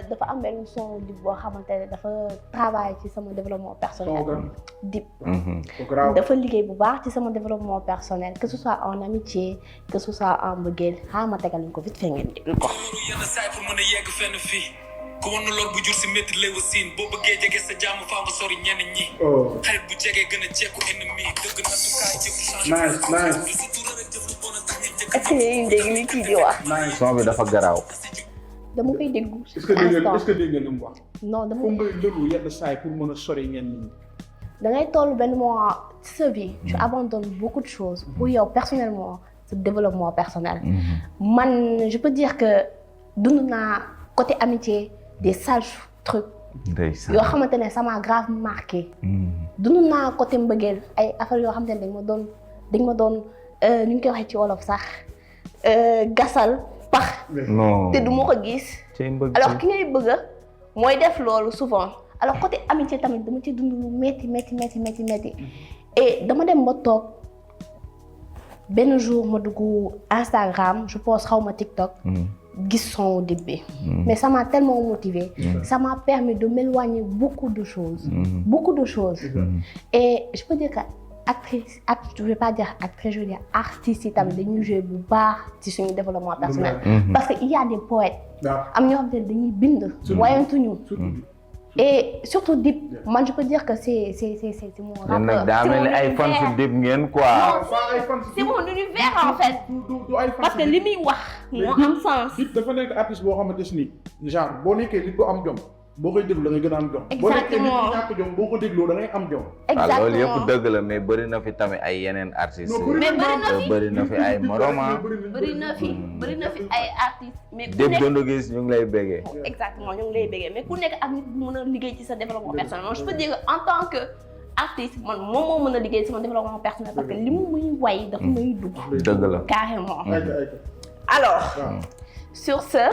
dafa am benn son Dip boo xamante ne dafa travail ci sama développement personnel. Dip. dafa liggéey bu baax ci sama développement personnel que ce soit en amitié que ce soit en mbëggeel xaaral ma tegal ko vite fait ngeen déglu ko. yenn saay pour mën a yegg fenn fii ku wan lor bu jur si métti lay wasiin boo bëggee jege sa jàmm faa nga sori ñenn ñi. xarit bu jege gën a jekku ennemi dëgg nattukaay jëfu changé. est-ce que yéen dégg li kii di wax. son bi dafa garaaw. dama koy déglu. est-ce que dégg nga li mu wax. non dama fu ngay lëlu yenn saay pour mën a sori ñenn ñi. da ngay toll benn moment ci sa vie tu abandonnes beaucoup de choses pour yow personnellement ce développement personnel. man je peux dire que dund naa côté amitié des sales trucs. yoo xamante ne ça m'a grave marqué. dund naa côté mbëggeel ay affaires yoo xamante ne dañ ma doon nu ñu koy waxee ci wolof sax gasal pax. te du ma ko gis. alors ki ngay bëgg mooy def loolu souvent. alors côté amitié tamit dama ci dund lu métti et dama dem ba toog benn jour ma dugg Instagram je pense xaw ma TikTok. gis son Dip bi. mais ça m'a tellement motivé. ça m'a permis de m'éloigner beaucoup de choses. Et je peux dire que je vais pas dire actrice, je veux dire artistes yi tamit dañuy jouer bu baax ci suñu développement personnel. parce que il y a des poètes. am ñoo xam ne dañuy bind. wayantuñu. Et surtout Dip, moi je peux dire que c'est mon rappeur. C'est mon univers. Dip ngeen quoi. C'est mon univers en fait. Parce que li muy wax moo am sens. Dip dafa nekk artiste boo xamante ni genre boo nekkee nit bu am jom boo koy déglu da ngay gën a am jom. exactement boo nekkee nit bu ñàkk jom boo ko dégloo da ngay am jom. exactement loolu yëpp dëgg la mais bëri na fi tamit ay yeneen artistes. mais bëri na fi ay moroma. bëri na fi ay artistes. mais ku Dip nekk Doundou Guiss ñu ngi lay béggee. exactement ñu ngi lay béggee mais ku nekk ak nit bu mën a liggéey ci sa développement personnel. je peux dire que en tant que artiste man moom moo mën a liggéey ci sama développement personnel parce que li mu muy way dafa may dugg. dëgg la carrément. Alors sur ce.